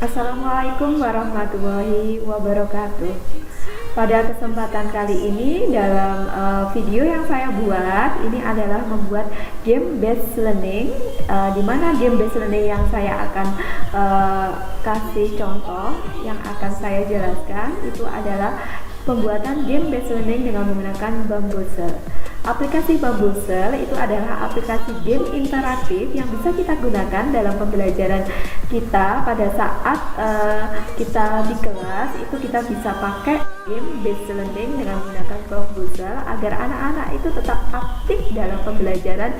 Assalamualaikum warahmatullahi wabarakatuh. Pada kesempatan kali ini dalam video yang saya buat ini adalah membuat game based learning, di mana game based learning yang saya akan kasih contoh yang akan saya jelaskan itu adalah pembuatan game based learning dengan menggunakan Bamboozle. Aplikasi Bamboozle itu adalah aplikasi game interaktif yang bisa kita gunakan dalam pembelajaran kita pada saat kita di kelas. Itu kita bisa pakai game based learning dengan menggunakan Bamboozle agar anak-anak itu tetap aktif dalam pembelajaran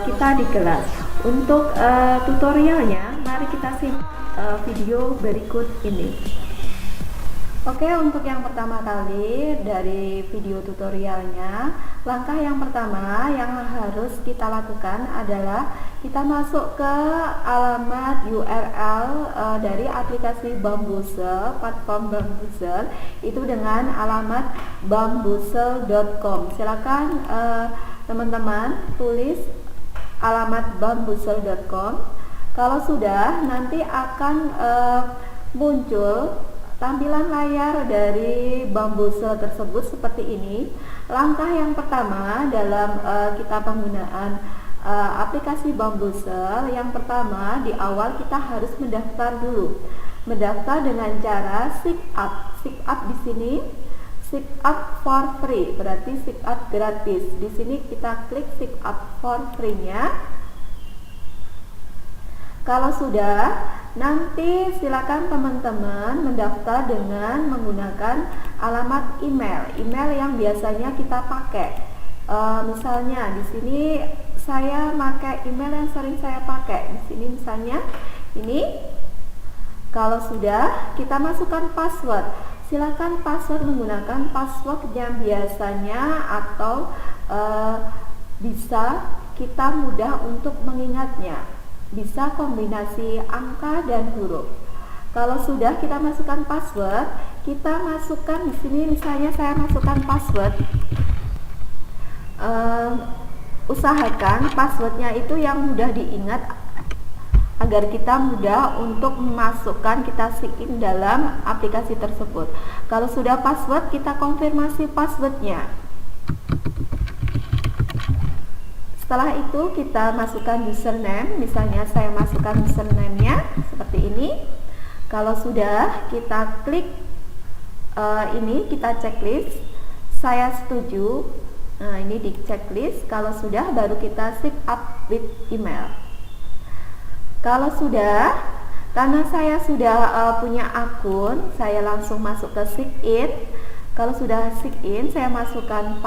kita di kelas. Untuk tutorialnya, mari kita simak video berikut ini. Oke, untuk yang pertama kali dari video tutorialnya, langkah yang pertama yang harus kita lakukan adalah kita masuk ke alamat URL dari aplikasi Bamboozle, platform Bamboozle, itu dengan alamat bamboozle.com. Silakan teman-teman tulis alamat bamboozle.com. Kalau sudah, nanti akan muncul tampilan layar dari Bamboozle tersebut seperti ini. Langkah yang pertama dalam kita penggunaan aplikasi Bamboozle, yang pertama di awal kita harus mendaftar dulu. Mendaftar dengan cara sign up. Sign up di sini, sign up for free, berarti sign up gratis. Di sini kita klik sign up for free-nya. Kalau sudah, nanti silakan teman-teman mendaftar dengan menggunakan alamat email yang biasanya kita pakai. Misalnya di sini saya pakai email yang sering saya pakai. Di sini misalnya ini. Kalau sudah, kita masukkan password. Silakan password menggunakan password yang biasanya atau bisa kita mudah untuk mengingatnya. Bisa kombinasi angka dan huruf. Kalau sudah kita masukkan password, kita masukkan di sini misalnya saya masukkan password. Usahakan passwordnya itu yang mudah diingat agar kita mudah untuk memasukkan, kita sign in dalam aplikasi tersebut. Kalau sudah password, kita konfirmasi passwordnya. Setelah itu kita masukkan username, misalnya saya masukkan username-nya seperti ini. Kalau sudah, kita klik ini, kita checklist, saya setuju. Nah, ini di checklist. Kalau sudah, baru kita sign up with email. Kalau sudah, karena saya sudah punya akun, saya langsung masuk ke sign in. Kalau sudah sign in, saya masukkan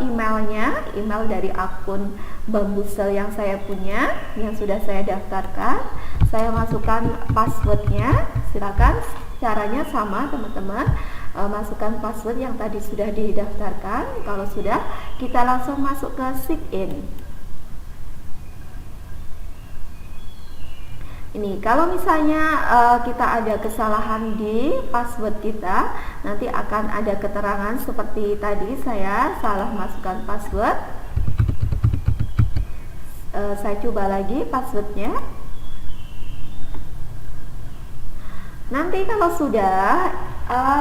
emailnya, email dari akun Bamboozle yang saya punya, yang sudah saya daftarkan. Saya masukkan passwordnya. Silakan, caranya sama teman-teman. Masukkan password yang tadi sudah didaftarkan. Kalau sudah, kita langsung masuk ke sign in. Ini kalau misalnya kita ada kesalahan di password kita, nanti akan ada keterangan seperti tadi saya salah masukkan password. Saya coba lagi passwordnya. Nanti kalau sudah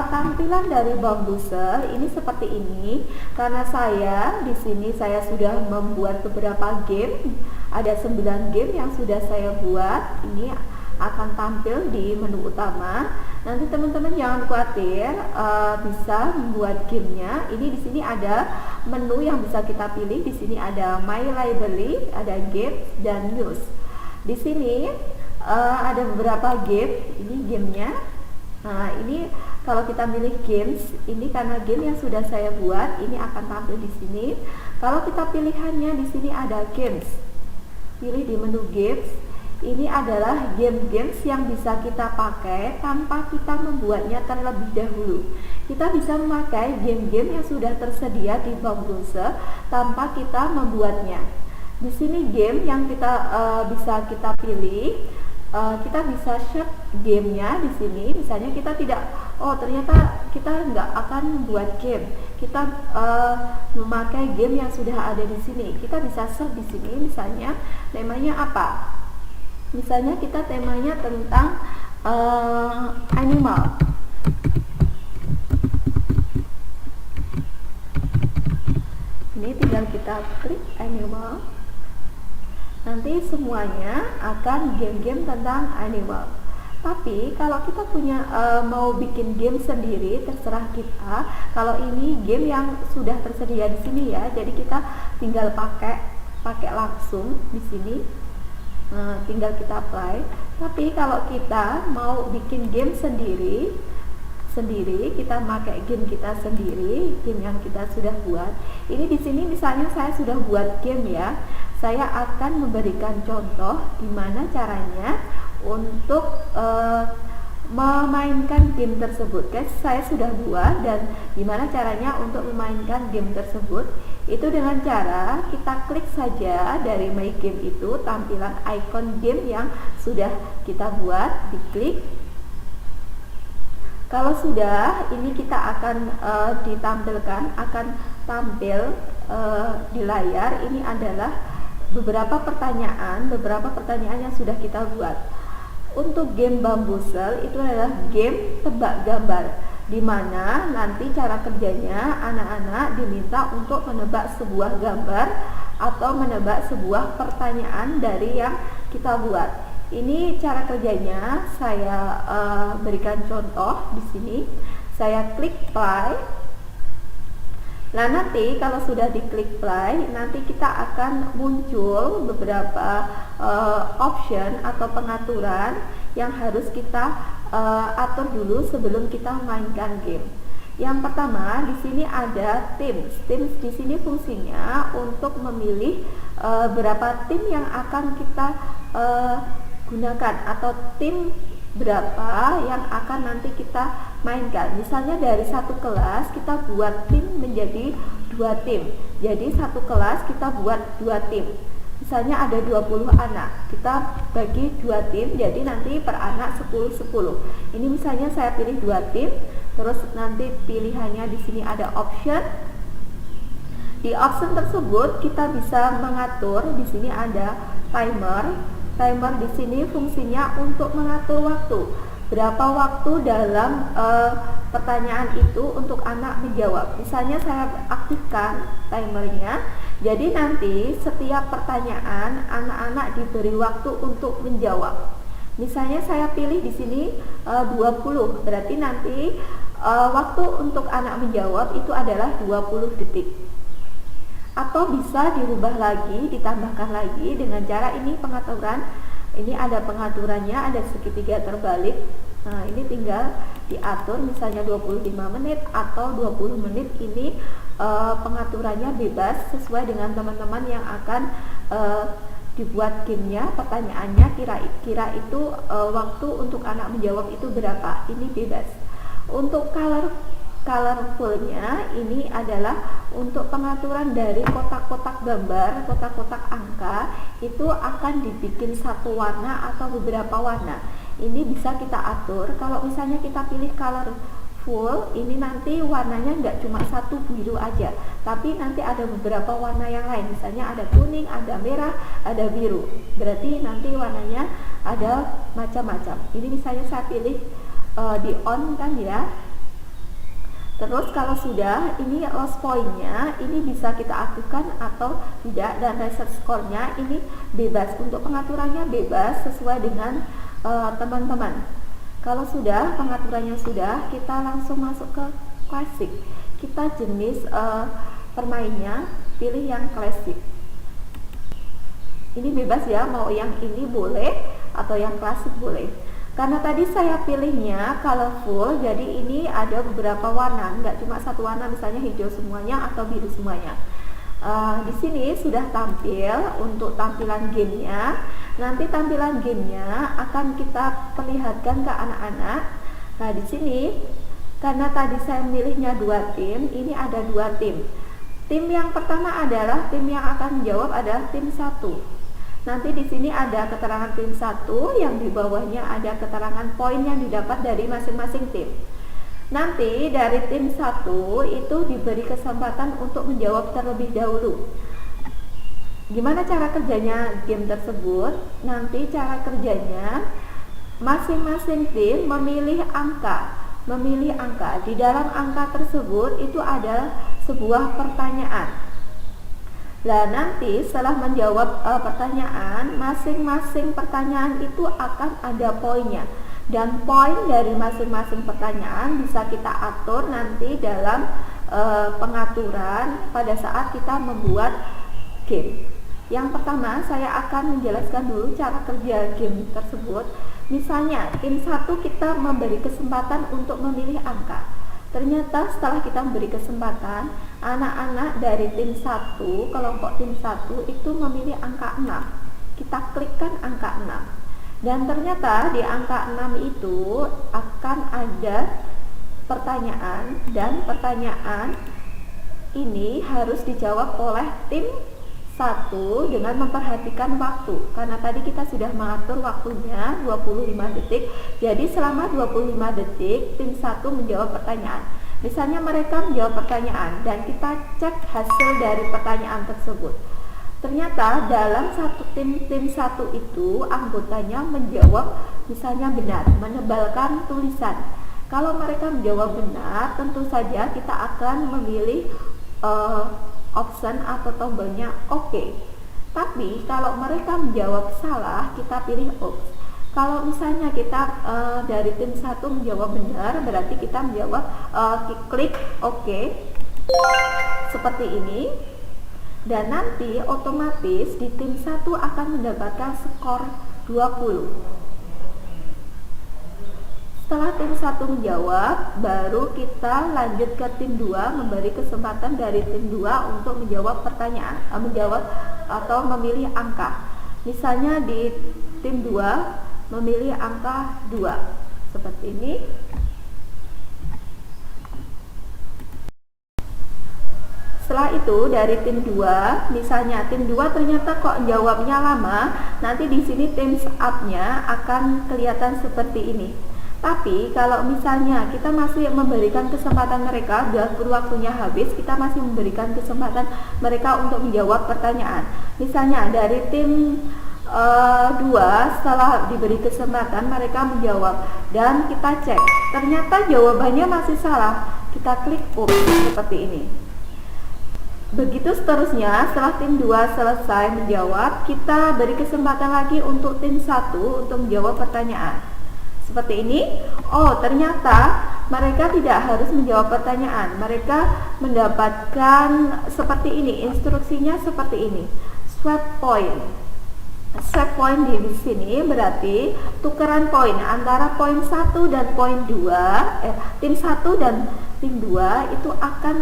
tampilan dari Bamboozle ini seperti ini, karena saya di sini saya sudah membuat beberapa game. Ada 9 game yang sudah saya buat. Ini akan tampil di menu utama. Nanti teman-teman jangan khawatir, bisa membuat gamenya. Ini di sini ada menu yang bisa kita pilih. Di sini ada My Library, ada Games dan News. Di sini ada beberapa game. Ini gamenya. Nah, ini kalau kita pilih games, ini karena game yang sudah saya buat, ini akan tampil di sini. Kalau kita pilihannya di sini ada games. Pilih di menu games. Ini adalah game-games yang bisa kita pakai tanpa kita membuatnya terlebih dahulu. Kita bisa memakai game-game yang sudah tersedia di Bamboozle tanpa kita membuatnya. Di sini game yang kita bisa kita pilih. Kita bisa share gamenya di sini. Misalnya kita tidak, ternyata kita nggak akan membuat game. Kita memakai game yang sudah ada di sini. Kita bisa share di sini. Misalnya temanya apa? Misalnya kita temanya tentang animal. Ini tinggal kita klik animal. Nanti semuanya akan game-game tentang animal. Tapi kalau kita punya mau bikin game sendiri, terserah kita. Kalau ini game yang sudah tersedia di sini ya, jadi kita tinggal pakai langsung di sini. Tinggal kita apply. Tapi kalau kita mau bikin game sendiri, kita pakai game kita sendiri, game yang kita sudah buat. Ini di sini misalnya saya sudah buat game ya. Saya akan memberikan contoh gimana caranya untuk memainkan game tersebut. Guys, saya sudah buat dan gimana caranya untuk memainkan game tersebut. Itu dengan cara kita klik saja dari My Game itu tampilan icon game yang sudah kita buat, diklik. Kalau sudah, ini kita akan ditampilkan, akan tampil di layar. Ini adalah beberapa pertanyaan yang sudah kita buat. Untuk game Bamboozle itu adalah game tebak gambar, di mana nanti cara kerjanya anak-anak diminta untuk menebak sebuah gambar atau menebak sebuah pertanyaan dari yang kita buat. Ini cara kerjanya saya berikan contoh di sini. Saya klik play. Nah, nanti kalau sudah diklik play, nanti kita akan muncul beberapa option atau pengaturan yang harus kita atur dulu sebelum kita memainkan game. Yang pertama, di sini ada teams. Teams di sini fungsinya untuk memilih berapa tim yang akan kita gunakan atau tim berapa yang akan nanti kita mainkan. Misalnya dari satu kelas kita buat tim menjadi 2 tim. Jadi satu kelas kita buat 2 tim. Misalnya ada 20 anak, kita bagi 2 tim, jadi nanti per anak 10-10. Ini misalnya saya pilih 2 tim, terus nanti pilihannya di sini ada option. Di option tersebut kita bisa mengatur, di sini ada timer. Timer di sini fungsinya untuk mengatur waktu. Berapa waktu dalam pertanyaan itu untuk anak menjawab. Misalnya saya aktifkan timernya. Jadi nanti setiap pertanyaan anak-anak diberi waktu untuk menjawab. Misalnya saya pilih di sini 20. Berarti nanti waktu untuk anak menjawab itu adalah 20 detik. Atau bisa dirubah lagi, ditambahkan lagi dengan cara ini pengaturan. Ini ada pengaturannya, ada segitiga terbalik. Nah, ini tinggal diatur misalnya 25 menit atau 20 menit. Ini pengaturannya bebas sesuai dengan teman-teman yang akan dibuat gamenya. Pertanyaannya kira-kira itu waktu untuk anak menjawab itu berapa. Ini bebas. Untuk colorfulnya ini adalah untuk pengaturan dari kotak-kotak gambar, kotak-kotak angka itu akan dibikin satu warna atau beberapa warna. Ini bisa kita atur. Kalau misalnya kita pilih colorful, ini nanti warnanya nggak cuma satu biru aja, tapi nanti ada beberapa warna yang lain. Misalnya ada kuning, ada merah, ada biru. Berarti nanti warnanya ada macam-macam. Ini misalnya saya pilih di on kan ya. Terus kalau sudah, ini loss point-nya ini bisa kita aktifkan atau tidak, dan reset score-nya ini bebas. Untuk pengaturannya bebas sesuai dengan teman-teman. Kalau sudah, pengaturannya sudah, kita langsung masuk ke klasik. Kita jenis permainnya pilih yang klasik. Ini bebas ya, mau yang ini boleh atau yang klasik boleh. Karena tadi saya pilihnya colorful, jadi ini ada beberapa warna, nggak cuma satu warna, misalnya hijau semuanya atau biru semuanya. Di sini sudah tampil untuk tampilan gamenya. Nanti tampilan gamenya akan kita perlihatkan ke anak-anak. Nah, di sini karena tadi saya milihnya 2 tim, ini ada 2 tim. Tim yang pertama adalah tim yang akan menjawab adalah tim 1. Nanti di sini ada keterangan tim 1, yang di bawahnya ada keterangan poin yang didapat dari masing-masing tim. Nanti dari tim 1 itu diberi kesempatan untuk menjawab terlebih dahulu. Gimana cara kerjanya game tersebut? Nanti cara kerjanya masing-masing tim memilih angka. Di dalam angka tersebut itu ada sebuah pertanyaan. Nah, nanti setelah menjawab pertanyaan, masing-masing pertanyaan itu akan ada poinnya. Dan poin dari masing-masing pertanyaan bisa kita atur nanti dalam pengaturan pada saat kita membuat game. Yang pertama, saya akan menjelaskan dulu cara kerja game tersebut. Misalnya, tim 1 kita memberi kesempatan untuk memilih angka. Ternyata setelah kita memberi kesempatan, anak-anak dari tim 1, kelompok tim 1 itu memilih angka 6. Kita klikkan angka 6. Dan ternyata di angka 6 itu akan ada pertanyaan, dan pertanyaan ini harus dijawab oleh tim 1 dengan memperhatikan waktu, karena tadi kita sudah mengatur waktunya 25 detik. Jadi selama 25 detik tim 1 menjawab pertanyaan. Misalnya mereka menjawab pertanyaan dan kita cek hasil dari pertanyaan tersebut. Ternyata dalam satu tim 1 itu anggotanya menjawab misalnya benar, menebalkan tulisan. Kalau mereka menjawab benar, tentu saja kita akan memilih option atau tombolnya oke. Tapi kalau mereka menjawab salah, kita pilih off. Kalau misalnya kita dari tim 1 menjawab benar, berarti kita menjawab klik oke seperti ini. Dan nanti otomatis di tim 1 akan mendapatkan skor 20. Setelah tim 1 menjawab, baru kita lanjut ke tim 2, memberi kesempatan dari tim 2 untuk menjawab pertanyaan, menjawab atau memilih angka. Misalnya di tim 2 memilih angka 2 seperti ini. Setelah itu dari tim 2, misalnya tim 2 ternyata kok jawabnya lama, nanti di sini tim up-nya akan kelihatan seperti ini. Tapi kalau misalnya kita masih memberikan kesempatan mereka, waktunya habis, kita masih memberikan kesempatan mereka untuk menjawab pertanyaan. Misalnya dari tim 2 setelah diberi kesempatan mereka menjawab dan kita cek, ternyata jawabannya masih salah, kita klik up seperti ini. Begitu seterusnya, setelah tim 2 selesai menjawab, kita beri kesempatan lagi untuk tim 1 untuk menjawab pertanyaan. Seperti ini. Oh, ternyata mereka tidak harus menjawab pertanyaan. Mereka mendapatkan seperti ini, instruksinya seperti ini. Swap point. Swap point di sini berarti tukeran poin antara poin 1 dan poin 2. Tim 1 dan tim 2 itu akan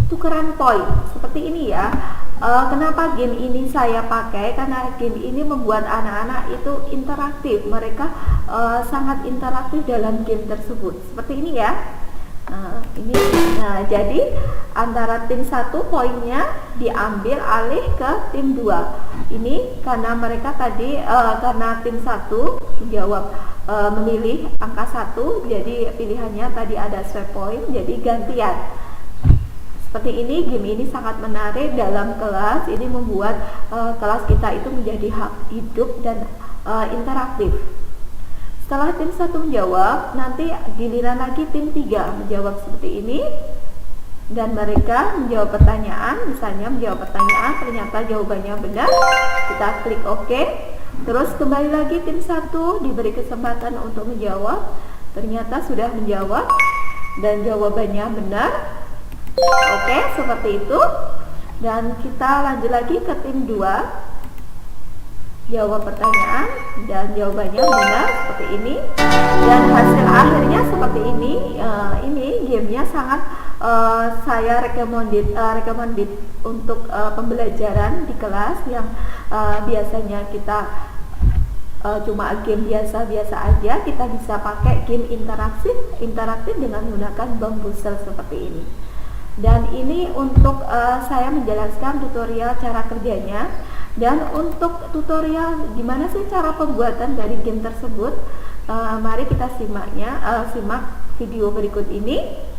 tukeran poin seperti ini ya. Kenapa game ini saya pakai? Karena game ini membuat anak-anak itu interaktif. Mereka sangat interaktif dalam game tersebut. Seperti ini ya. Jadi antara tim 1 poinnya diambil alih ke tim 2. Ini karena mereka tadi karena tim 1 menjawab memilih angka 1, jadi pilihannya tadi ada swap point, jadi gantian. Seperti ini, game ini sangat menarik dalam kelas. Ini membuat kelas kita itu menjadi hidup dan interaktif. Setelah tim 1 menjawab, nanti giliran lagi tim 3 menjawab seperti ini. Dan mereka menjawab pertanyaan, misalnya menjawab pertanyaan, ternyata jawabannya benar, kita klik OK. Terus kembali lagi tim 1 diberi kesempatan untuk menjawab, ternyata sudah menjawab dan jawabannya benar. Oke, seperti itu. Dan kita lanjut lagi ke tim 2, jawab pertanyaan dan jawabannya benar seperti ini. Dan hasil akhirnya seperti ini. Ini gamenya sangat saya recommended untuk pembelajaran di kelas yang biasanya kita cuma game biasa-biasa aja. Kita bisa pakai game interaktif dengan menggunakan bambuser seperti ini. Dan ini untuk saya menjelaskan tutorial cara kerjanya. Dan untuk tutorial gimana sih cara pembuatan dari game tersebut, mari kita simak video berikut ini.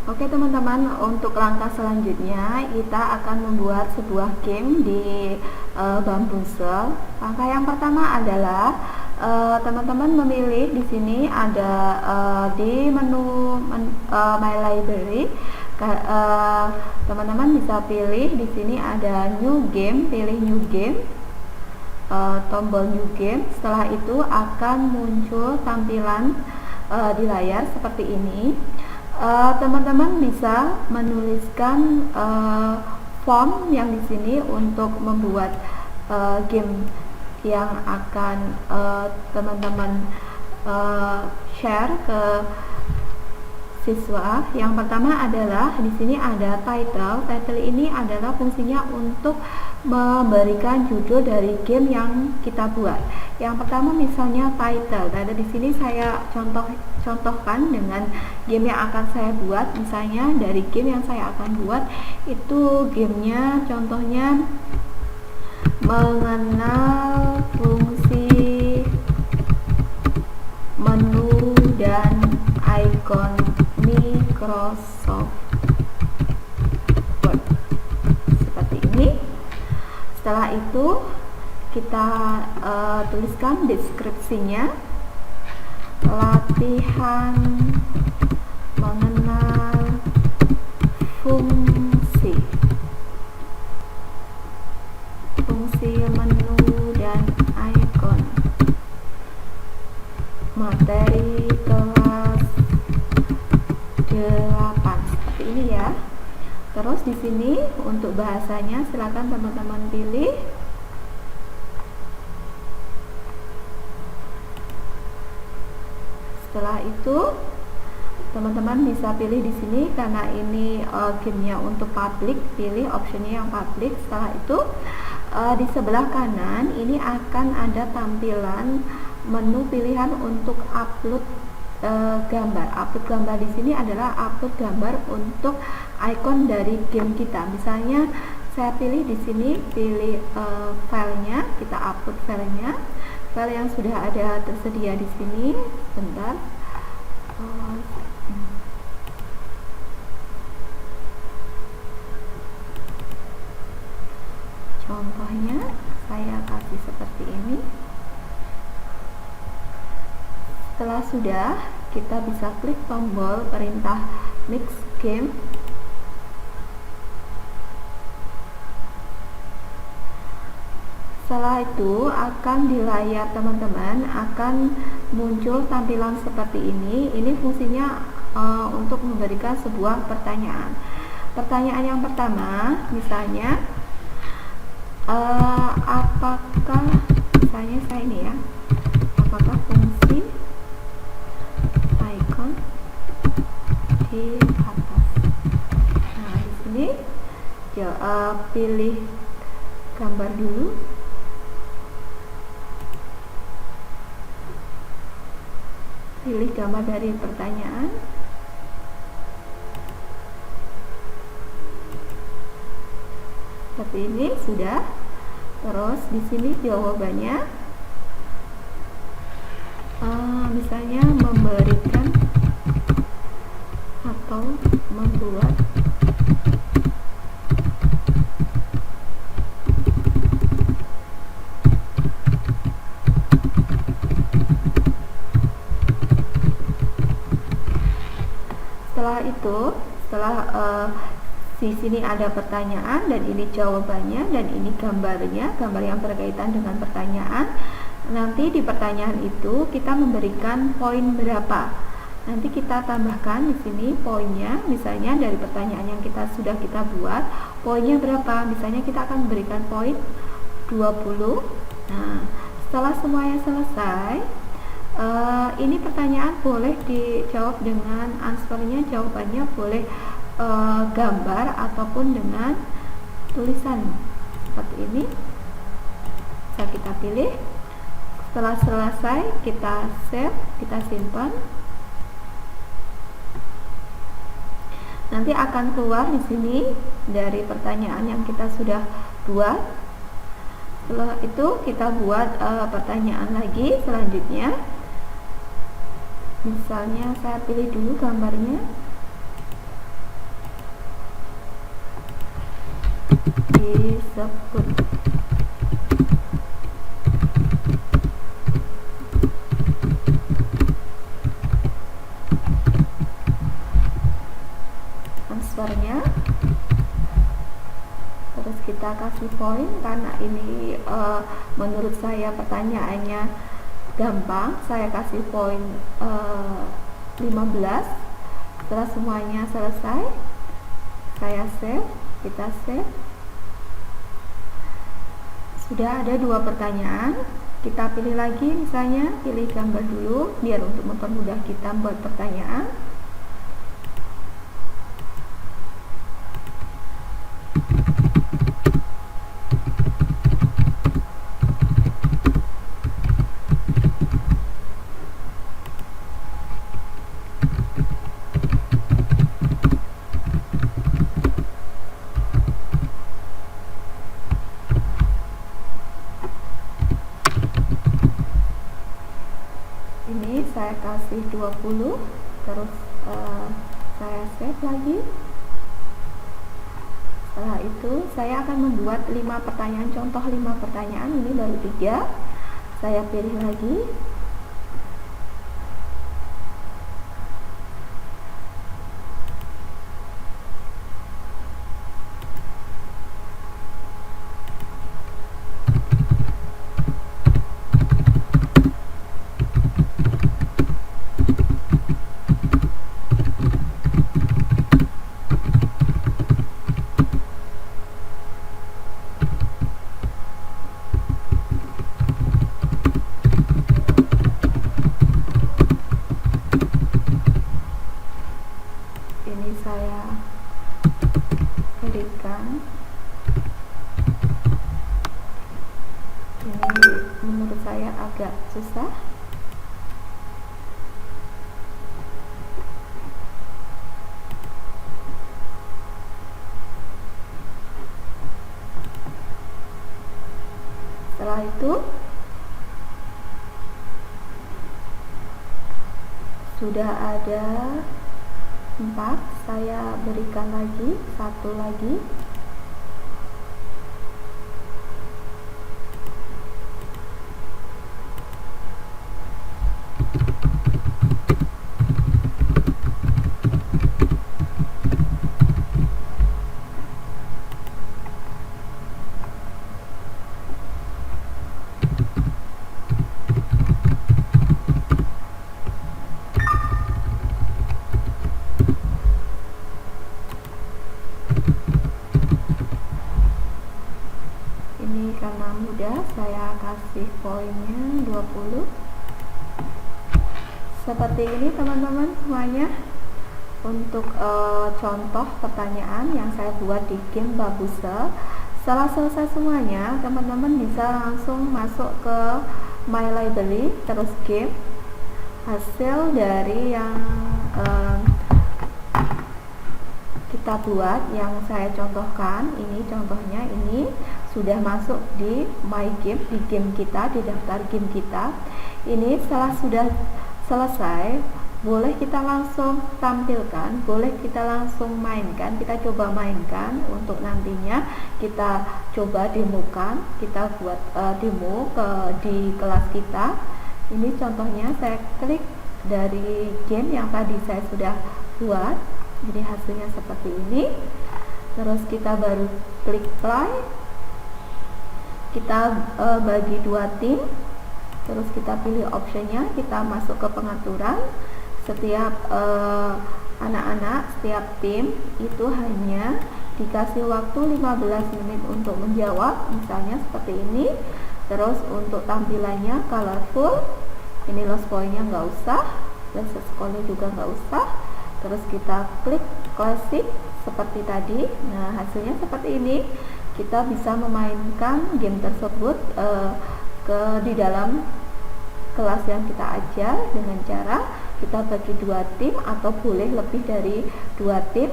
Oke teman-teman, untuk langkah selanjutnya kita akan membuat sebuah game di Bambuser. Langkah yang pertama adalah teman-teman memilih di sini ada di menu My Library. Teman-teman bisa pilih di sini ada New Game, pilih New Game, tombol New Game. Setelah itu akan muncul tampilan di layar seperti ini. Teman-teman bisa menuliskan form yang di sini untuk membuat game yang akan teman-teman share ke siswa. Yang pertama adalah di sini ada title. Title ini adalah fungsinya untuk memberikan judul dari game yang kita buat. Yang pertama misalnya title. Ada di sini saya contohkan dengan game yang akan saya buat. Misalnya dari game yang saya akan buat itu gamenya contohnya mengenal fungsi menu dan icon Microsoft Word seperti ini. Setelah itu kita tuliskan deskripsinya, latihan mengenal fungsi menu dan icon, materi kelas 8 seperti ini ya. Terus di sini untuk bahasanya silakan teman-teman pilih. Setelah itu teman-teman bisa pilih di sini karena ini gamenya untuk public, pilih optionnya yang public. Setelah itu di sebelah kanan ini akan ada tampilan menu pilihan untuk upload gambar. Upload gambar di sini adalah upload gambar untuk icon dari game kita. Misalnya saya pilih di sini, pilih filenya, kita upload filenya. File yang sudah ada tersedia di sini. Bentar. Contohnya saya kasih seperti ini. Setelah sudah, kita bisa klik tombol perintah mix game. Setelah itu akan di layar teman-teman akan muncul tampilan seperti ini. Ini fungsinya untuk memberikan sebuah pertanyaan. Pertanyaan yang pertama misalnya apakah, misalnya saya ini ya, apakah fungsi icon di atas. Nah di sini pilih gambar dulu. Pilih gambar dari pertanyaan. Seperti ini sudah. Terus di sini jawabannya, misalnya memberikan atau membuat setelah di sini ada pertanyaan dan ini jawabannya dan ini gambarnya, gambar yang berkaitan dengan pertanyaan. Nanti di pertanyaan itu kita memberikan poin berapa. Nanti kita tambahkan di sini poinnya, misalnya dari pertanyaan yang sudah kita buat, poinnya berapa? Misalnya kita akan memberikan poin 20. Nah, setelah semuanya selesai, ini pertanyaan boleh dijawab dengan answernya, jawabannya boleh gambar ataupun dengan tulisan seperti ini. Bisa kita pilih. Setelah selesai kita save, kita simpan. Nanti akan keluar di sini dari pertanyaan yang kita sudah buat. Setelah itu kita buat pertanyaan lagi selanjutnya. Misalnya saya pilih dulu gambarnya. Disebut kita kasih poin karena ini menurut saya pertanyaannya gampang. Saya kasih poin 15. Setelah semuanya selesai, saya save, kita save. Sudah ada 2 pertanyaan. Kita pilih lagi, misalnya pilih gambar dulu biar untuk mempermudah kita buat pertanyaan. Ini saya kasih 20, terus saya save lagi. Setelah itu saya akan membuat 5 pertanyaan, contoh 5 pertanyaan. Ini baru 3. Saya pilih lagi. Ini saya berikan. Ini menurut saya agak susah. Setelah itu sudah ada 4, saya berikan lagi 1 lagi. Ini karena mudah, saya kasih poinnya 20. Seperti ini teman-teman semuanya untuk contoh pertanyaan yang saya buat di game Babuse. Setelah selesai semuanya, teman-teman bisa langsung masuk ke My Library, terus game. Hasil dari yang kita buat, yang saya contohkan, ini contohnya, ini sudah masuk di My Game, di game kita, di daftar game kita. Ini setelah sudah selesai, boleh kita langsung tampilkan, boleh kita langsung mainkan, kita coba mainkan untuk nantinya kita coba demokan, kita buat demo di kelas kita. Ini contohnya, saya klik dari game yang tadi saya sudah buat, jadi hasilnya seperti ini. Terus kita baru klik play, kita bagi 2 tim, terus kita pilih optionnya, kita masuk ke pengaturan. Setiap anak-anak, setiap tim itu hanya dikasih waktu 15 menit untuk menjawab, misalnya seperti ini. Terus untuk tampilannya colorful, ini lost pointnya nggak usah, lost score-nya juga nggak usah. Terus kita klik classic seperti tadi. Nah, hasilnya seperti ini. Kita bisa memainkan game tersebut di dalam kelas yang kita ajar dengan cara kita bagi 2 tim atau boleh lebih dari 2 tim,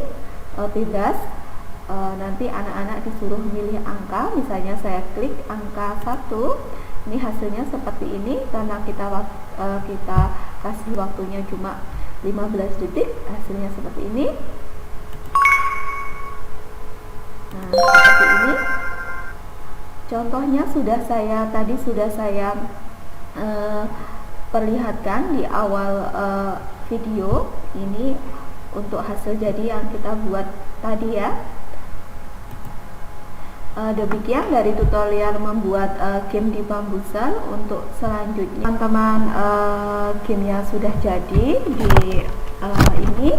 bebas. Nanti anak-anak disuruh milih angka, misalnya saya klik angka 1. Ini hasilnya seperti ini karena kita kasih waktunya cuma 15 detik, hasilnya seperti ini. Nah, seperti ini contohnya tadi sudah saya perlihatkan di awal video. Ini untuk hasil jadi yang kita buat tadi ya. Demikian dari tutorial membuat game di Bambuser. Untuk selanjutnya teman-teman, gamenya sudah jadi di ini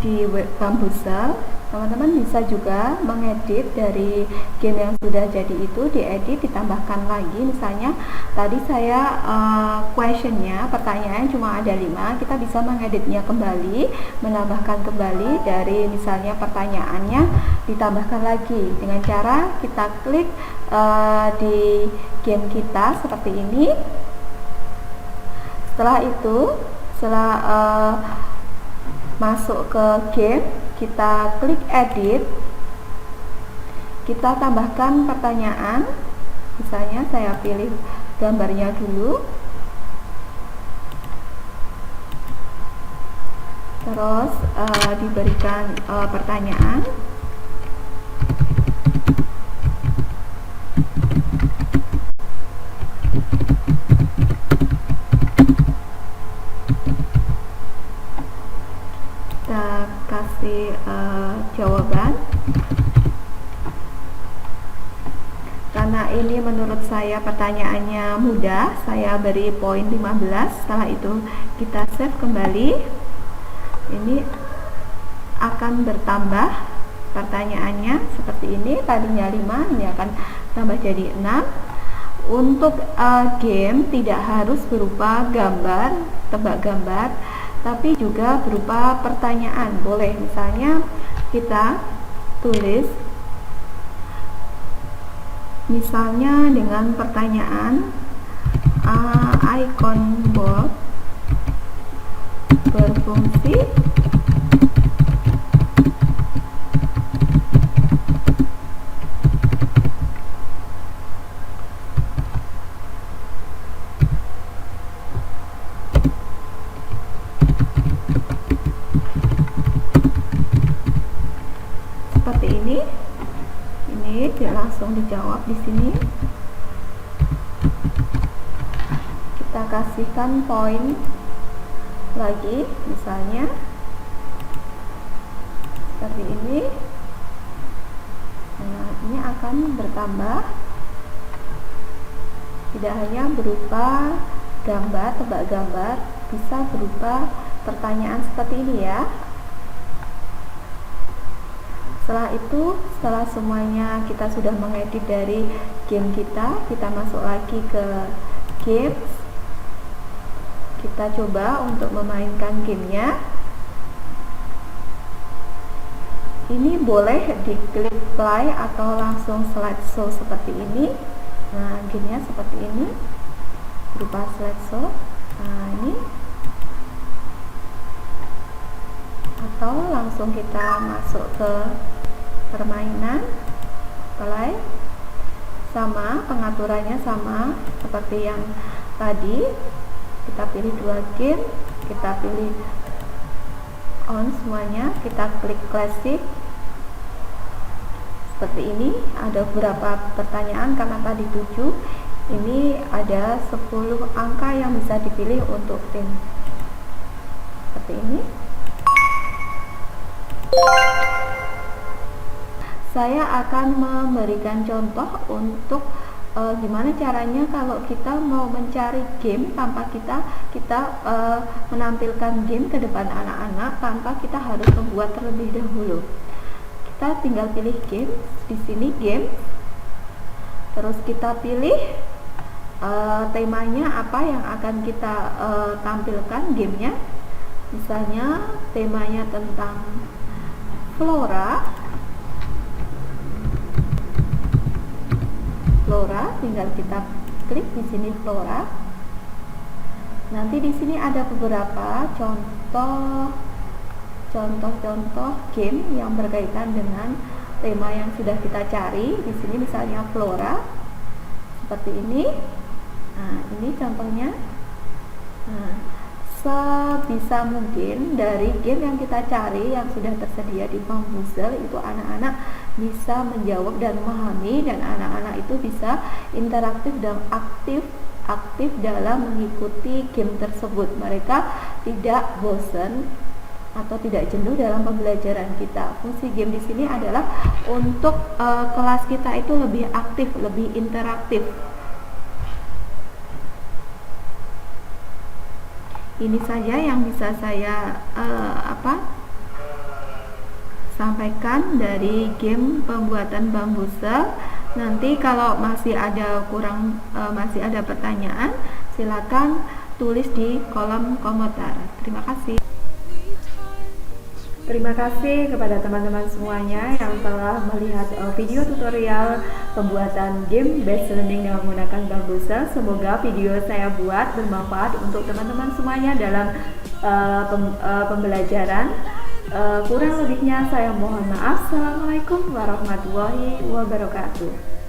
di web Bambuser. Teman-teman bisa juga mengedit dari game yang sudah jadi itu, diedit, ditambahkan lagi. Misalnya tadi saya questionnya, pertanyaan cuma ada 5, kita bisa mengeditnya kembali, menambahkan kembali dari misalnya pertanyaannya, ditambahkan lagi dengan cara kita klik di game kita seperti ini. Setelah itu, setelah masuk ke game, kita klik edit, kita tambahkan pertanyaan. Misalnya saya pilih gambarnya dulu, terus diberikan pertanyaan. Kita kasih jawaban. Karena ini menurut saya pertanyaannya mudah, saya beri poin 15. Setelah itu kita save kembali. Ini akan bertambah pertanyaannya seperti ini. Tadinya 5, ini akan tambah jadi 6. Untuk game tidak harus berupa gambar, tebak gambar, tapi juga berupa pertanyaan. Boleh misalnya kita tulis misalnya dengan pertanyaan, icon board berfungsi seperti ini. Ini langsung dijawab di sini. Kita kasihkan poin lagi, misalnya seperti ini. Nah, ini akan bertambah, tidak hanya berupa gambar, tebak gambar, bisa berupa pertanyaan seperti ini ya. Setelah itu, setelah semuanya kita sudah mengedit dari game kita masuk lagi ke games. Kita coba untuk memainkan gamenya. Ini boleh diklik play atau langsung slideshow seperti ini. Nah, gamenya seperti ini, berupa slideshow. Nah, ini. Atau langsung kita masuk ke permainan, play. Sama, pengaturannya sama seperti yang tadi. Kita pilih 2 game, kita pilih on semuanya, kita klik classic. Seperti ini, ada beberapa pertanyaan karena tadi 7. Ini ada 10 angka yang bisa dipilih untuk tim. Seperti ini. Saya akan memberikan contoh untuk gimana caranya kalau kita mau mencari game tanpa kita menampilkan game ke depan anak-anak tanpa kita harus membuat terlebih dahulu. Kita tinggal pilih game, di sini game, terus kita pilih temanya apa yang akan kita tampilkan gamenya. Misalnya temanya tentang flora, tinggal kita klik di sini flora. Nanti di sini ada beberapa contoh game yang berkaitan dengan tema yang sudah kita cari. Di sini misalnya flora, seperti ini. Nah, ini contohnya. Nah, sebisa mungkin dari game yang kita cari yang sudah tersedia di Bambuser itu anak-anak bisa menjawab dan memahami, dan anak-anak itu bisa interaktif dan aktif dalam mengikuti game tersebut. Mereka tidak bosan atau tidak jenuh dalam pembelajaran kita. Fungsi game di sini adalah untuk kelas kita itu lebih aktif, lebih interaktif. Ini saja yang bisa saya sampaikan dari game pembuatan Bambuser. Nanti kalau masih ada masih ada pertanyaan, silakan tulis di kolom komentar. Terima kasih. Terima kasih kepada teman-teman semuanya yang telah melihat video tutorial pembuatan game based learning dengan menggunakan Bambuser. Semoga video saya buat bermanfaat untuk teman-teman semuanya dalam pembelajaran. Kurang lebihnya saya mohon maaf. Assalamualaikum warahmatullahi wabarakatuh.